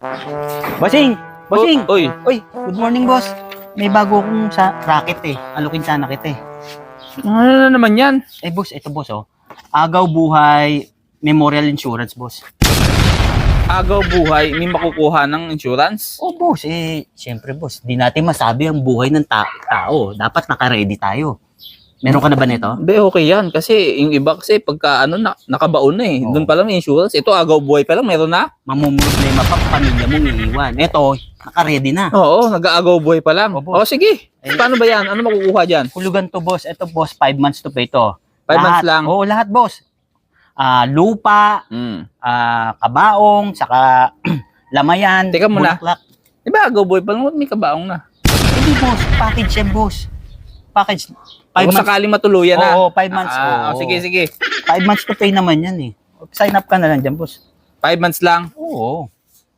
Bossing! Bossing! Uy, Uy, good morning, boss. May bago akong racket eh. Alukin sana kita eh. ano na naman yan? Eh, boss, ito boss oh. Agaw Buhay Memorial Insurance, boss. Agaw buhay, may makukuha ng insurance? Oh, boss, siyempre boss, di natin masabi ang buhay ng tao. Dapat naka-ready tayo. Meron ka na ba nito? Be, okay yan. Kasi yung iba kasi pagka nakabaon na eh. Oo. Doon pa lang may insurance. Ito, agaw buhay pa lang, meron na. Mamumroblema pa, pamilya mong iiwan. Ito, naka-ready na. Oo, nag-aagaw buhay pa lang. Opo. Sige. Paano ba yan? Ano makukuha dyan? Hulugan to, boss. Ito, boss, 5 months to pay to. 5 months lang? Oo, lahat, boss. Lupa, kabaong, saka lamayan, Teka muna. bulaklak. Diba, agaw buhay pa lang, may kabaong na. Hindi, boss. Package yan, boss. Package. 5 Kung months. sakaling matuluyan na. Oo, 5 months. Oo. Sige, sige. 5 months to pay naman yan eh. Sign up ka na lang dyan, boss. 5 months lang. Oo.